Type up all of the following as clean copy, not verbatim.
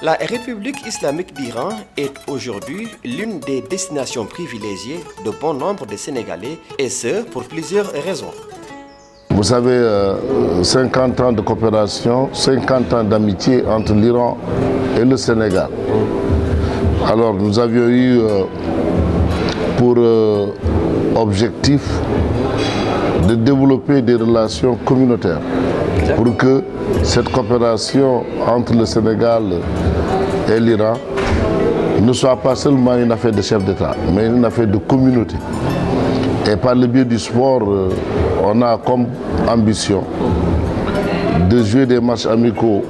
La République islamique d'Iran est aujourd'hui l'une des destinations privilégiées de bon nombre de Sénégalais, et ce pour plusieurs raisons. Vous savez, 50 ans de coopération, 50 ans d'amitié entre l'Iran et le Sénégal. Alors nous avions eu pour objectif de développer des relations communautaires pour que cette coopération entre le Sénégal et l'Iran ne soit pas seulement une affaire de chef d'État, mais une affaire de communauté. Et par le biais du sport, on a comme ambition de jouer des matchs amicaux,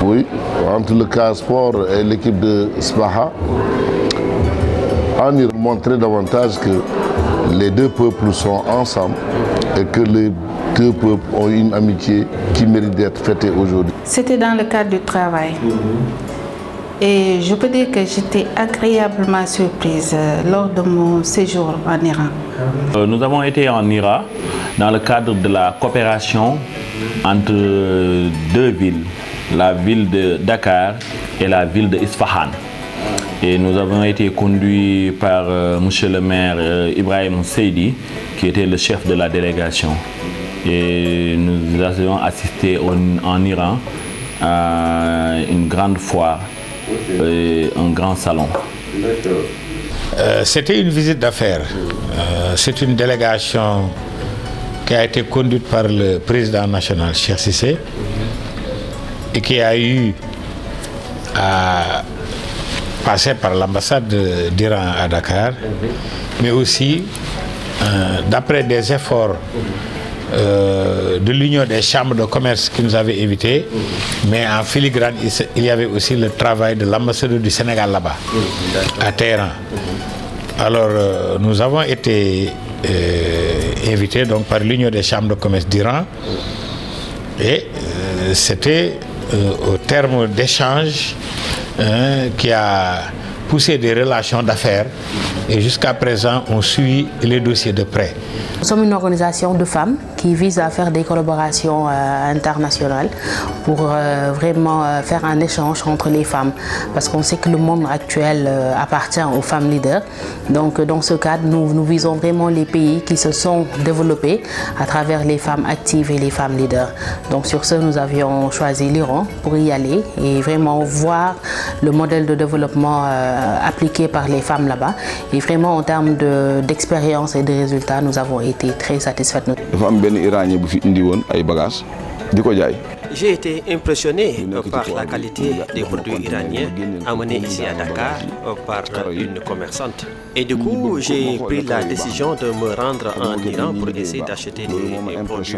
oui, entre le CAS Sport et l'équipe de Sbaha, en y montrer davantage que les deux peuples sont ensemble et que les deux peuples ont une amitié qui mérite d'être fêtée aujourd'hui. C'était dans le cadre du travail. Et je peux dire que j'étais agréablement surprise lors de mon séjour en Iran. Nous avons été en Iran dans le cadre de la coopération entre deux villes, la ville de Dakar et la ville de Isfahan. Et nous avons été conduits par monsieur le maire Ibrahim Seydi, qui était le chef de la délégation. Et nous avons assisté en Iran à une grande foire, un grand salon. C'était une visite d'affaires. C'est une délégation qui a été conduite par le président national, Cheikh Cissé, et qui a eu à passer par l'ambassade d'Iran à Dakar, mais aussi, d'après des efforts de l'Union des chambres de commerce qui nous avait invités, mais en filigrane, il y avait aussi le travail de l'ambassadeur du Sénégal là-bas, à Téhéran. Alors, nous avons été invités donc, par l'Union des chambres de commerce d'Iran, et c'était au terme d'échanges qui a poussé des relations d'affaires, et jusqu'à présent on suit les dossiers de près. Nous sommes une organisation de femmes qui vise à faire des collaborations internationales pour vraiment faire un échange entre les femmes, parce qu'on sait que le monde actuel appartient aux femmes leaders. Donc dans ce cadre, nous visons vraiment les pays qui se sont développés à travers les femmes actives et les femmes leaders. Donc sur ce, nous avions choisi l'Iran pour y aller et vraiment voir le modèle de développement appliqué par les femmes là-bas. Et vraiment en termes d'expérience et de résultats, nous avons été très satisfaits. J'ai été impressionné par la qualité des produits iraniens amenés ici à Dakar par une commerçante. Et du coup, j'ai pris la décision de me rendre en Iran pour essayer d'acheter des produits.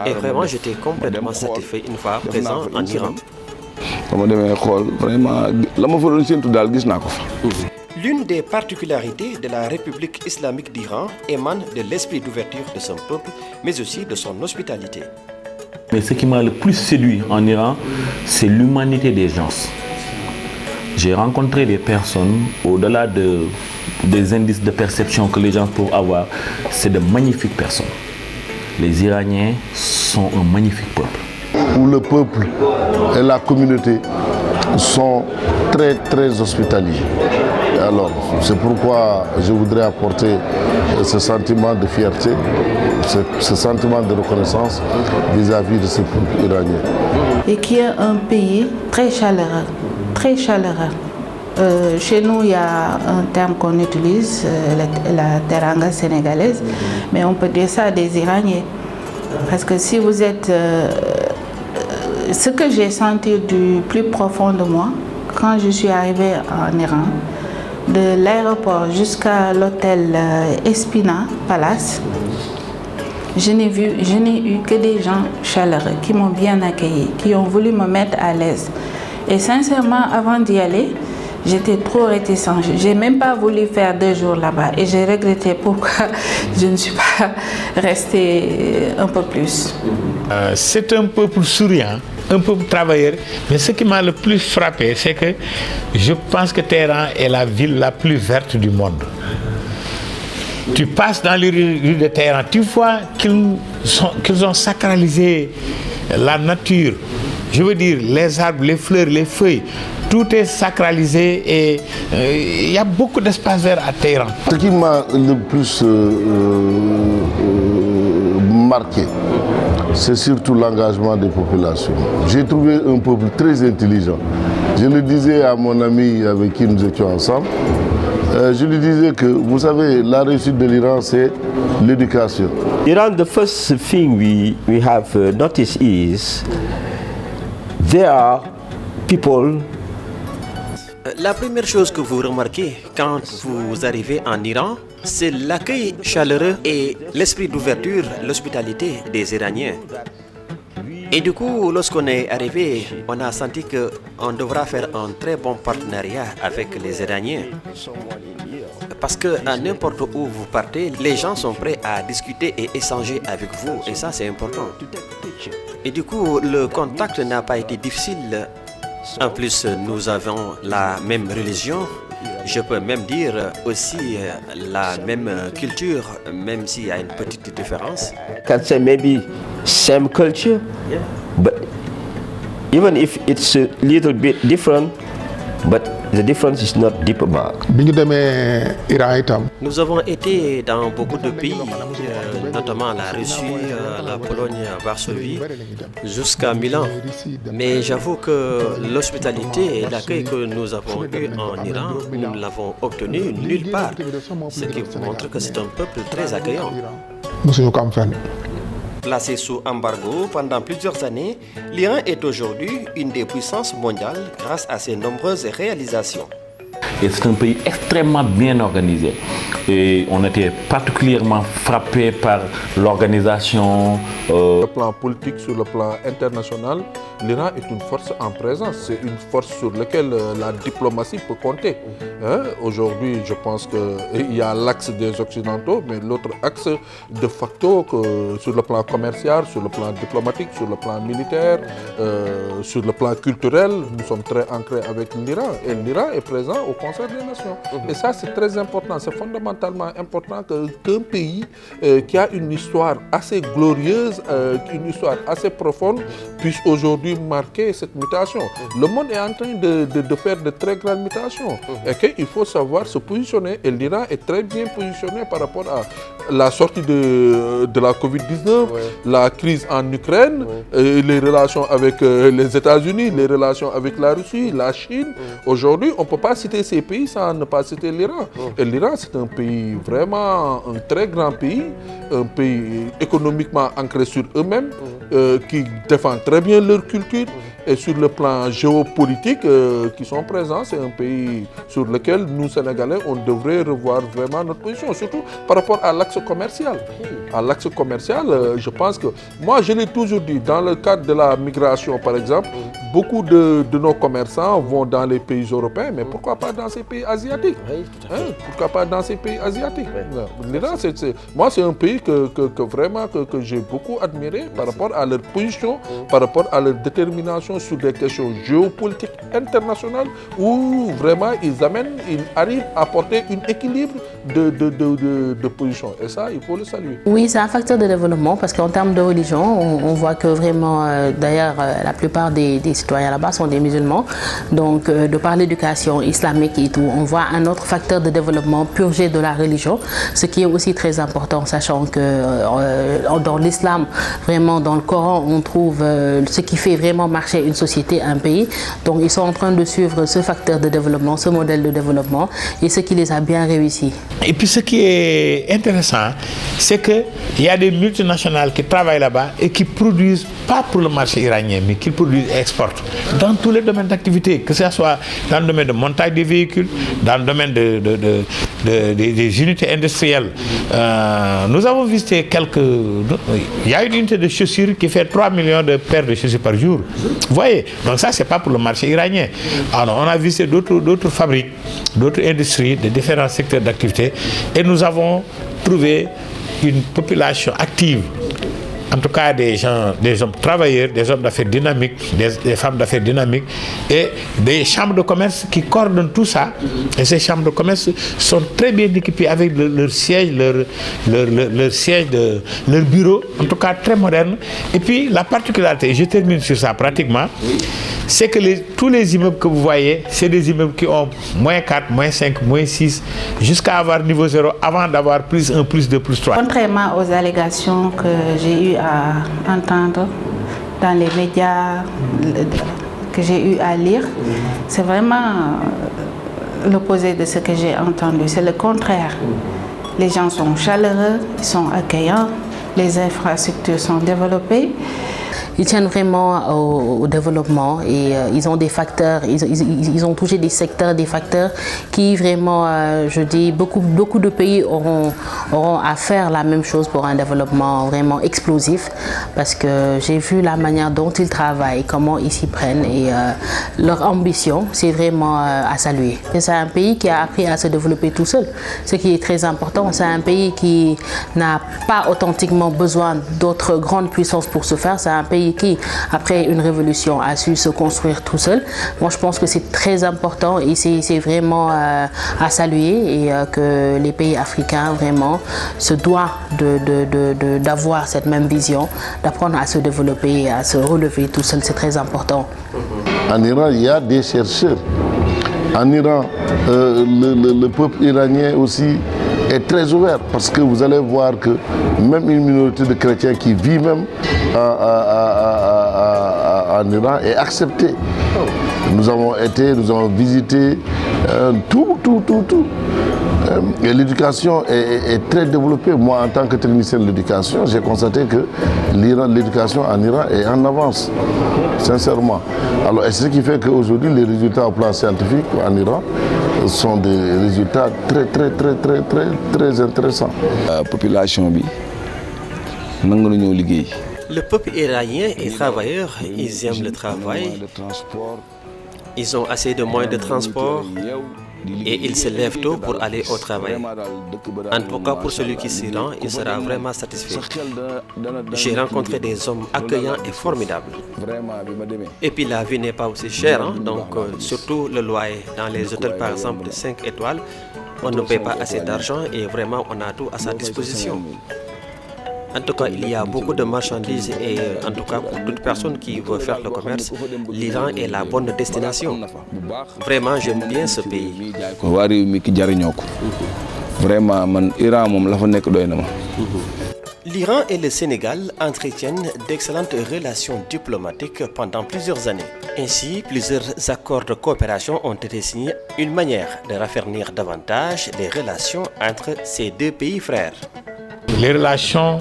Et vraiment, j'étais complètement satisfait une fois présent en Iran. L'une des particularités de la République islamique d'Iran émane de l'esprit d'ouverture de son peuple, mais aussi de son hospitalité. Mais ce qui m'a le plus séduit en Iran, c'est l'humanité des gens. J'ai rencontré des personnes, au-delà des indices de perception que les gens peuvent avoir, c'est de magnifiques personnes. Les Iraniens sont un magnifique peuple. Où le peuple et la communauté sont très très hospitaliers. Alors, c'est pourquoi je voudrais apporter ce sentiment de fierté, ce sentiment de reconnaissance vis-à-vis de ce peuple iranien. Et qui est un pays très chaleureux, très chaleureux. Chez nous, il y a un terme qu'on utilise, la teranga sénégalaise, mais on peut dire ça des Iraniens. Parce que si vous êtes... ce que j'ai senti du plus profond de moi, quand je suis arrivée en Iran, de l'aéroport jusqu'à l'hôtel Espina Palace, je n'ai eu que des gens chaleureux qui m'ont bien accueilli, qui ont voulu me mettre à l'aise. Et sincèrement, avant d'y aller, j'étais trop réticente. Je n'ai même pas voulu faire 2 jours là-bas et j'ai regretté pourquoi je ne suis pas restée un peu plus. C'est un peuple souriant, un peuple travailleur, mais ce qui m'a le plus frappé, c'est que je pense que Téhéran est la ville la plus verte du monde. Tu passes dans les rues de Téhéran, tu vois qu'ils ont sacralisé la nature je veux dire, les arbres, les fleurs, les feuilles, tout est sacralisé et il y a beaucoup d'espace vert à Téhéran. Ce qui m'a le plus marqué, c'est surtout l'engagement des populations. J'ai trouvé un peuple très intelligent. Je le disais à mon ami avec qui nous étions ensemble, je lui disais que, vous savez, la réussite de l'Iran, c'est l'éducation. Iran, the first thing we have noticed is there are people. La première chose que vous remarquez quand vous arrivez en Iran, c'est l'accueil chaleureux et l'esprit d'ouverture, l'hospitalité des Iraniens. Et du coup, lorsqu'on est arrivé, on a senti qu'on devra faire un très bon partenariat avec les Iraniens. Parce qu'à n'importe où vous partez, les gens sont prêts à discuter et échanger avec vous. Et ça, c'est important. Et du coup, le contact n'a pas été difficile. En plus, nous avons la même religion. Je peux même dire aussi la même culture, même s'il y a une petite différence. Can say maybe same culture, but even if it's a little bit different, but the difference is not deep about. Nous avons été dans beaucoup de pays, notamment la Russie, la Pologne, Varsovie, jusqu'à Milan. Mais j'avoue que l'hospitalité et l'accueil que nous avons eu en Iran, nous ne l'avons obtenu nulle part. Ce qui montre que c'est un peuple très accueillant. Placé sous embargo pendant plusieurs années, l'Iran est aujourd'hui une des puissances mondiales grâce à ses nombreuses réalisations. Et c'est un pays extrêmement bien organisé. Et on était particulièrement frappé par l'organisation. Sur le plan politique, sur le plan international, l'Iran est une force en présence. C'est une force sur laquelle la diplomatie peut compter. Aujourd'hui, je pense qu'il y a l'axe des Occidentaux, mais l'autre axe de facto, sur le plan commercial, sur le plan diplomatique, sur le plan militaire, sur le plan culturel, nous sommes très ancrés avec l'Iran. Et l'Iran est présent au Conseil des Nations. Et ça, c'est très important. C'est fondamentalement important qu'un pays qui a une histoire assez glorieuse, une histoire assez profonde, puisse aujourd'hui marquer cette mutation. Le monde est en train de faire de très grandes mutations. Et qu'il faut savoir se positionner. Et l'Iran est très bien positionné par rapport à la sortie de la Covid-19, la crise en Ukraine, les relations avec les États-Unis, les relations avec la Russie, la Chine. Aujourd'hui, on ne peut pas citer ces pays sans ne pas citer l'Iran. Et l'Iran, c'est un pays vraiment un très grand pays, un pays économiquement ancré sur eux-mêmes, qui défendent très bien leur culture. Et sur le plan géopolitique qui sont présents, c'est un pays sur lequel nous, Sénégalais, on devrait revoir vraiment notre position, surtout par rapport à l'axe commercial. À l'axe commercial, je pense que, moi je l'ai toujours dit, dans le cadre de la migration par exemple, beaucoup de nos commerçants vont dans les pays européens, mais pourquoi pas dans ces pays asiatiques? Pourquoi pas dans ces pays asiatiques? L'Iran, moi c'est un pays que j'ai beaucoup admiré par rapport à leur position, par rapport à leur détermination sur des questions géopolitiques internationales où vraiment ils arrivent à porter un équilibre de position. Et ça, il faut le saluer. Oui, c'est un facteur de développement parce qu'en termes de religion, on voit que vraiment, d'ailleurs, la plupart des citoyens là-bas sont des musulmans. Donc, de par l'éducation islamique et tout, on voit un autre facteur de développement purgé de la religion, ce qui est aussi très important, sachant que dans l'islam, vraiment dans le Coran, on trouve ce qui fait vraiment marcher une société, un pays. Donc ils sont en train de suivre ce facteur de développement, ce modèle de développement et ce qui les a bien réussi. Et puis ce qui est intéressant, c'est qu'il y a des multinationales qui travaillent là-bas et qui produisent, pas pour le marché iranien, mais qui produisent et exportent dans tous les domaines d'activité, que ce soit dans le domaine de montage des véhicules, dans le domaine des unités industrielles. Nous avons visité il y a une unité de chaussures qui fait 3 millions de paires de chaussures par jour. Vous voyez, donc ça, c'est pas pour le marché iranien. Alors, on a visité d'autres fabriques, d'autres industries, de différents secteurs d'activité, et nous avons trouvé une population active en tout cas des gens, des hommes travailleurs, des hommes d'affaires dynamiques, des femmes d'affaires dynamiques et des chambres de commerce qui coordonnent tout ça. Et ces chambres de commerce sont très bien équipées avec leur siège, leur siège, leur bureau, en tout cas très moderne. Et puis la particularité, je termine sur ça pratiquement, c'est que tous les immeubles que vous voyez, c'est des immeubles qui ont -4, -5, -6, jusqu'à avoir niveau 0 avant d'avoir +1, +2, +3. Contrairement aux allégations que j'ai eu à entendre dans les médias, que j'ai eu à lire, c'est vraiment l'opposé de ce que j'ai entendu. C'est le contraire. Les gens sont chaleureux, ils sont accueillants, les infrastructures sont développées. Ils tiennent vraiment au développement et ils ont des facteurs, ils ont touché des secteurs, des facteurs qui vraiment, je dis, beaucoup de pays auront à faire la même chose pour un développement vraiment explosif parce que j'ai vu la manière dont ils travaillent, comment ils s'y prennent et leur ambition, c'est vraiment à saluer. C'est un pays qui a appris à se développer tout seul, ce qui est très important. C'est un pays qui n'a pas authentiquement besoin d'autres grandes puissances pour se faire. C'est un pays qui, après une révolution, a su se construire tout seul. Moi, je pense que c'est très important et c'est vraiment à saluer et que les pays africains vraiment se doivent d'avoir cette même vision, d'apprendre à se développer et à se relever tout seul. C'est très important. En Iran, il y a des chercheurs. En Iran, le peuple iranien aussi est très ouvert parce que vous allez voir que même une minorité de chrétiens qui vit même en Iran est acceptée. Nous avons visité tout. Et l'éducation est très développée. Moi, en tant que technicien de l'éducation, j'ai constaté que l'éducation en Iran est en avance, sincèrement. Alors, et c'est ce qui fait qu'aujourd'hui, les résultats au plan scientifique en Iran sont des résultats très intéressants. La population, le peuple iranien est travailleur, ils aiment le travail, ils ont assez de moyens de transport et ils se lèvent tôt pour aller au travail. En tout cas, pour celui qui s'y rend, il sera vraiment satisfait. J'ai rencontré des hommes accueillants et formidables. Et puis la vie n'est pas aussi chère, hein? Donc surtout le loyer dans les hôtels par exemple de 5 étoiles, on ne paie pas assez d'argent et vraiment on a tout à sa disposition. En tout cas, il y a beaucoup de marchandises et en tout cas pour toute personne qui veut faire le commerce, l'Iran est la bonne destination. Vraiment, j'aime bien ce pays. L'Iran et le Sénégal entretiennent d'excellentes relations diplomatiques pendant plusieurs années. Ainsi, plusieurs accords de coopération ont été signés, une manière de raffermir davantage les relations entre ces deux pays frères. Les relations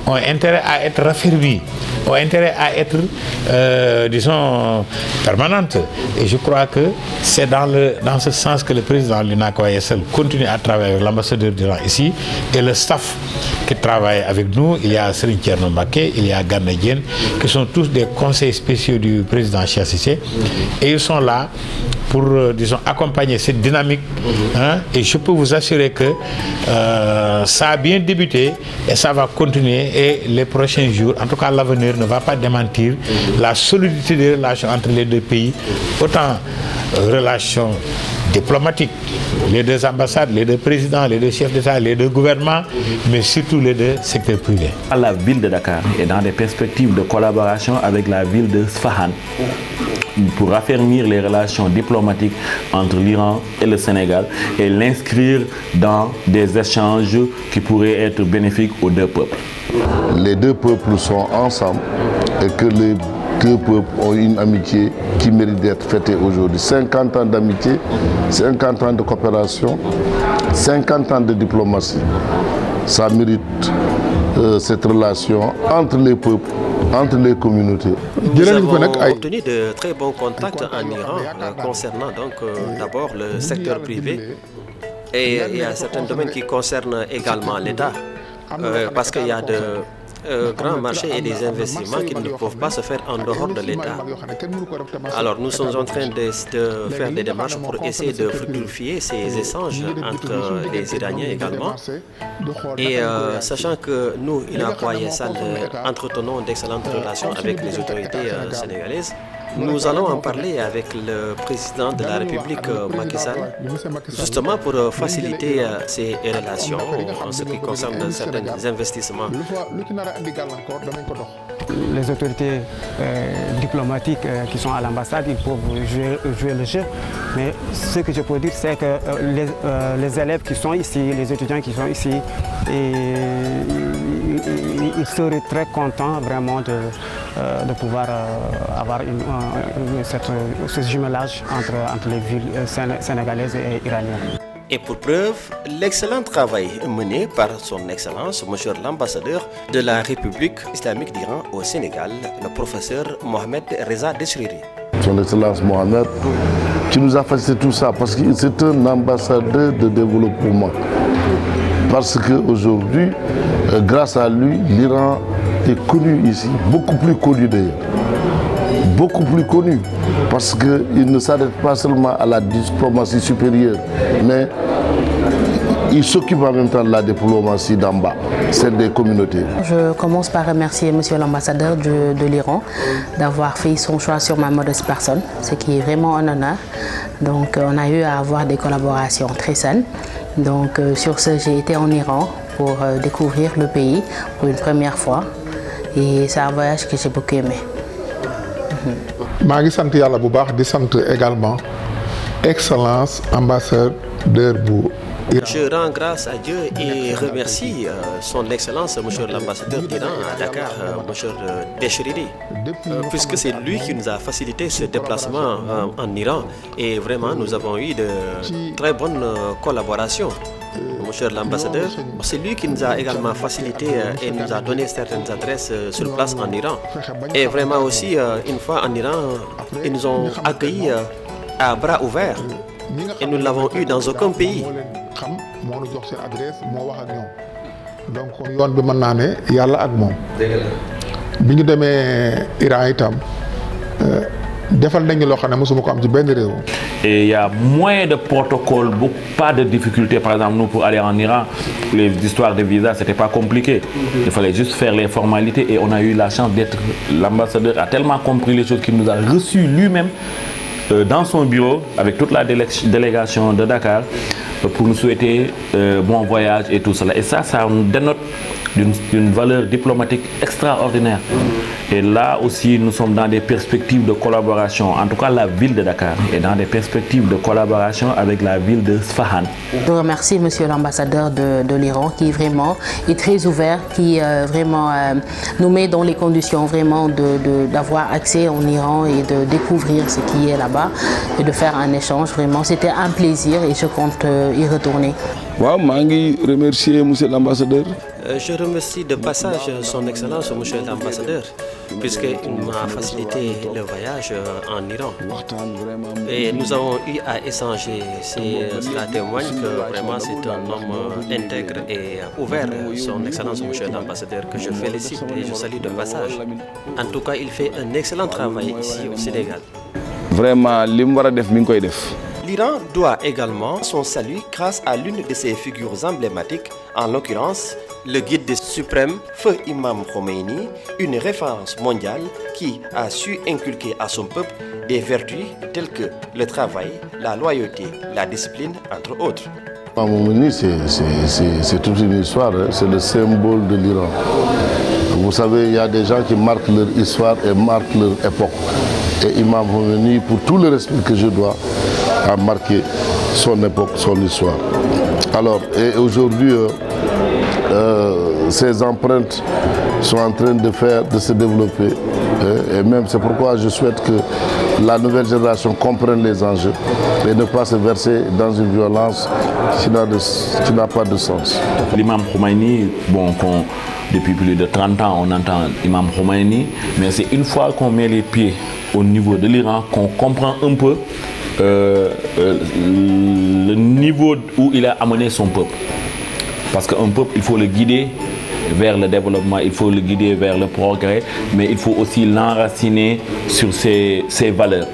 ont intérêt à être raffermies, ont intérêt à être, disons, permanentes. Et je crois que c'est dans ce sens que le président Lina Koyesel continue à travailler avec l'ambassadeur d'Iran ici et le staff qui travaille avec nous. Il y a Serigne Thierno Mbacké, il y a Gana Diène, qui sont tous des conseils spéciaux du président Cheikh Cissé. Et ils sont là pour, disons, accompagner cette dynamique. Hein, et je peux vous assurer que ça a bien débuté et ça va continuer. Et les prochains jours, en tout cas l'avenir ne va pas démentir la solidité des relations entre les deux pays. Autant relations diplomatiques, les deux ambassades, les deux présidents, les deux chefs d'État, les deux gouvernements, mais surtout les deux secteurs privés. La ville de Dakar est dans des perspectives de collaboration avec la ville de Isfahan pour raffermir les relations diplomatiques entre l'Iran et le Sénégal et l'inscrire dans des échanges qui pourraient être bénéfiques aux deux peuples. Les deux peuples sont ensemble et que les deux peuples ont une amitié qui mérite d'être fêtée aujourd'hui. 50 ans d'amitié, 50 ans de coopération, 50 ans de diplomatie. Ça mérite cette relation entre les peuples, entre les communautés. Nous avons obtenu de très bons contacts en Iran concernant donc d'abord le secteur privé et il y a certains domaines qui concernent également l'État parce qu'il y a de grands marchés et des investissements qui ne peuvent pas se faire en dehors de l'État. Alors nous sommes en train de faire des démarches pour essayer de fructifier ces échanges entre les Iraniens également. Et sachant que nous, Ina Sall, entretenons d'excellentes relations avec les autorités sénégalaises, nous allons en parler avec le président de la République, Macky Sall, justement pour faciliter ces relations en ce qui concerne certains investissements. Les autorités diplomatiques qui sont à l'ambassade, ils peuvent jouer le jeu. Mais ce que je peux dire, c'est que les élèves qui sont ici, les étudiants qui sont ici, ils seraient très contents vraiment de pouvoir avoir ce jumelage entre les villes sénégalaises et iraniennes. Et pour preuve, l'excellent travail mené par son Excellence, Monsieur l'ambassadeur de la République islamique d'Iran au Sénégal, le professeur Mohamed Reza Deshriri. Son Excellence Mohamed, qui nous a facilité tout ça, parce que c'est un ambassadeur de développement. Parce qu'aujourd'hui, grâce à lui, l'Iran est connu ici, beaucoup plus connu d'ailleurs. Beaucoup plus connu, parce qu'il ne s'arrête pas seulement à la diplomatie supérieure, mais il s'occupe en même temps de la diplomatie d'en bas, celle des communautés. Je commence par remercier Monsieur l'ambassadeur de l'Iran d'avoir fait son choix sur ma modeste personne, ce qui est vraiment un honneur. Donc on a eu à avoir des collaborations très saines. Donc sur ce, j'ai été en Iran pour découvrir le pays pour une première fois et c'est un voyage que j'ai beaucoup aimé. Je suis également Excellence ambassadeur bu. Je rends grâce à Dieu et remercie son Excellence, Monsieur l'ambassadeur d'Iran à Dakar, Monsieur Deshriri, puisque c'est lui qui nous a facilité ce déplacement en Iran et vraiment nous avons eu de très bonnes collaborations. Monsieur l'ambassadeur, c'est lui qui nous a également facilité et nous a donné certaines adresses sur place en Iran. Et vraiment aussi, une fois en Iran, ils nous ont accueillis à bras ouverts et nous ne l'avons eu dans aucun pays. Donc yoon bi mën naa ne yàlla ak moom bi ñu demee Iran itam defal nañu loo xam ne mosuma ko am ci benn réew. Et il y a moins de protocoles, pas de difficultés. Par exemple, nous, pour aller en Iran, les histoires de visa, c'était pas compliqué. Il fallait juste faire les formalités et on a eu la chance d'être... L'ambassadeur a tellement compris les choses qu'il nous a reçus lui-même dans son bureau avec toute la délégation de Dakar pour nous souhaiter bon voyage et tout cela. Et ça dénote d'une valeur diplomatique extraordinaire. Et là aussi, nous sommes dans des perspectives de collaboration. En tout cas, la ville de Dakar est dans des perspectives de collaboration avec la ville de Sfahan. Je remercie Monsieur l'ambassadeur de l'Iran qui vraiment est très ouvert, qui vraiment nous met dans les conditions vraiment d'avoir accès en Iran et de découvrir ce qui est là-bas et de faire un échange. Vraiment, c'était un plaisir et je compte y retourner. Wow, je remercie Monsieur l'ambassadeur. Je remercie de passage son Excellence, Monsieur l'ambassadeur, puisqu'il m'a facilité le voyage en Iran. Et nous avons eu à échanger. Cela témoigne que vraiment c'est un homme intègre et ouvert, son Excellence, Monsieur l'ambassadeur, que je félicite et je salue de passage. En tout cas, il fait un excellent travail ici au Sénégal. Vraiment, ce qu'il doit faire. L'Iran doit également son salut grâce à l'une de ses figures emblématiques, en l'occurrence le guide des suprêmes, Feu Imam Khomeini, une référence mondiale qui a su inculquer à son peuple des vertus telles que le travail, la loyauté, la discipline, entre autres. Khomeini, c'est toute une histoire, hein. C'est le symbole de l'Iran. Vous savez, il y a des gens qui marquent leur histoire et marquent leur époque. Et Imam Khomeini, pour tout le respect que je dois, a marqué son époque, son histoire. Alors, et aujourd'hui, ces empreintes sont en train de se développer. Et même c'est pourquoi je souhaite que la nouvelle génération comprenne les enjeux et ne pas se verser dans une violence qui n'a pas de sens. L'imam Khomeini, bon, depuis plus de 30 ans, on entend Imam Khomeini, mais c'est une fois qu'on met les pieds au niveau de l'Iran qu'on comprend un peu le niveau où il a amené son peuple. Parce qu'un peuple, il faut le guider vers le développement, il faut le guider vers le progrès, mais il faut aussi l'enraciner sur ses valeurs.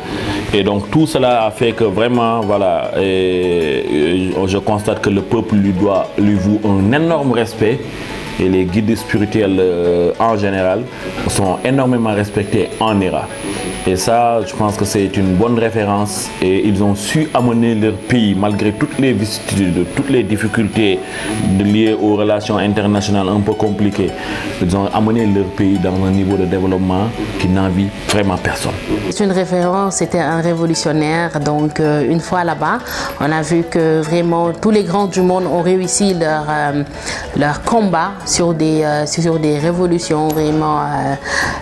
Et donc tout cela a fait que vraiment, voilà, je constate que le peuple lui voue un énorme respect. Et les guides spirituels en général sont énormément respectés en IRA. Et ça, je pense que c'est une bonne référence et ils ont su amener leur pays, malgré toutes les vicissitudes, toutes les difficultés liées aux relations internationales un peu compliquées. Ils ont amené leur pays dans un niveau de développement qui n'envie vraiment personne. C'est une référence, c'était un révolutionnaire. Donc une fois là-bas, on a vu que vraiment tous les grands du monde ont réussi leur combat sur des révolutions vraiment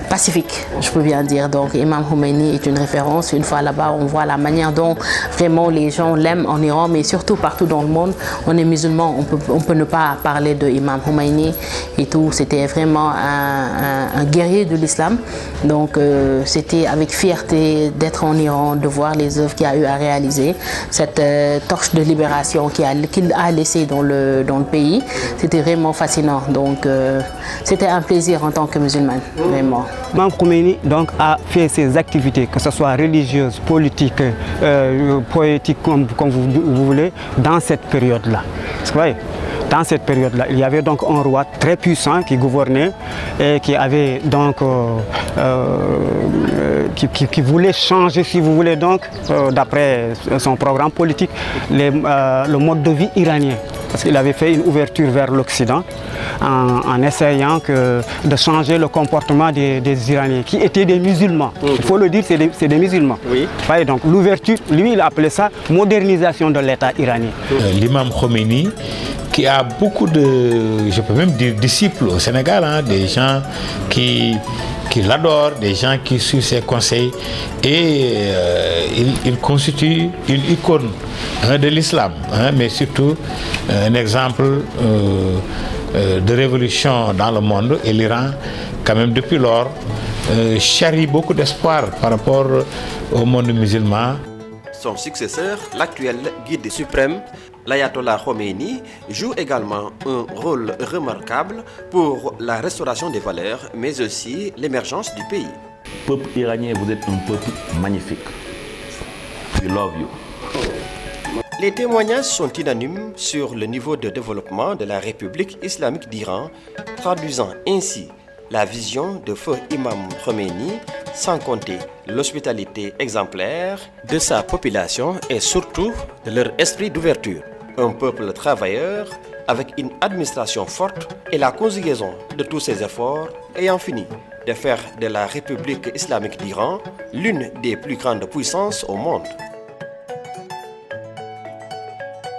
pacifiques, je peux bien dire. Donc Imam Khomeini est une référence. Une fois là-bas, on voit la manière dont vraiment les gens l'aiment en Iran, mais surtout partout dans le monde. On est musulman, on peut ne pas parler de Imam Khomeini et tout. C'était vraiment un guerrier de l'islam. Donc c'était avec fierté d'être en Iran, de voir les œuvres qu'il a eu à réaliser, cette torche de libération qu'il a laissée dans le pays. C'était vraiment fascinant. Donc c'était un plaisir en tant que musulmane, vraiment. Imam Khomeini donc, a fait ses activités, que ce soit religieuses, politiques, poétiques, comme vous voulez, dans cette période-là. Vous voyez ? Dans cette période-là, il y avait donc un roi très puissant qui gouvernait et qui avait donc qui voulait changer, si vous voulez, donc d'après son programme politique, le mode de vie iranien. Parce qu'il avait fait une ouverture vers l'Occident en essayant de changer le comportement des Iraniens, qui étaient des musulmans. Il faut le dire, c'est des musulmans. Oui. Voyez, donc l'ouverture, lui, il appelait ça modernisation de l'État iranien. L'imam Khomeini, qui a beaucoup de, je peux même dire, disciples au Sénégal, hein, des gens qui l'adorent, des gens qui suivent ses conseils, et il constitue une icône de l'islam, hein, mais surtout un exemple de révolution dans le monde. Et l'Iran, quand même depuis lors, charrie beaucoup d'espoir par rapport au monde musulman. Son successeur, l'actuel guide suprême, l'Ayatollah Khomeini, joue également un rôle remarquable pour la restauration des valeurs, mais aussi l'émergence du pays. Peuple iranien, vous êtes un peuple magnifique. We love you. Les témoignages sont unanimes sur le niveau de développement de la République islamique d'Iran, traduisant ainsi la vision de feu Imam Khomeini, sans compter l'hospitalité exemplaire de sa population et surtout de leur esprit d'ouverture. Un peuple travailleur avec une administration forte et la conjugaison de tous ces efforts ayant fini de faire de la République islamique d'Iran l'une des plus grandes puissances au monde.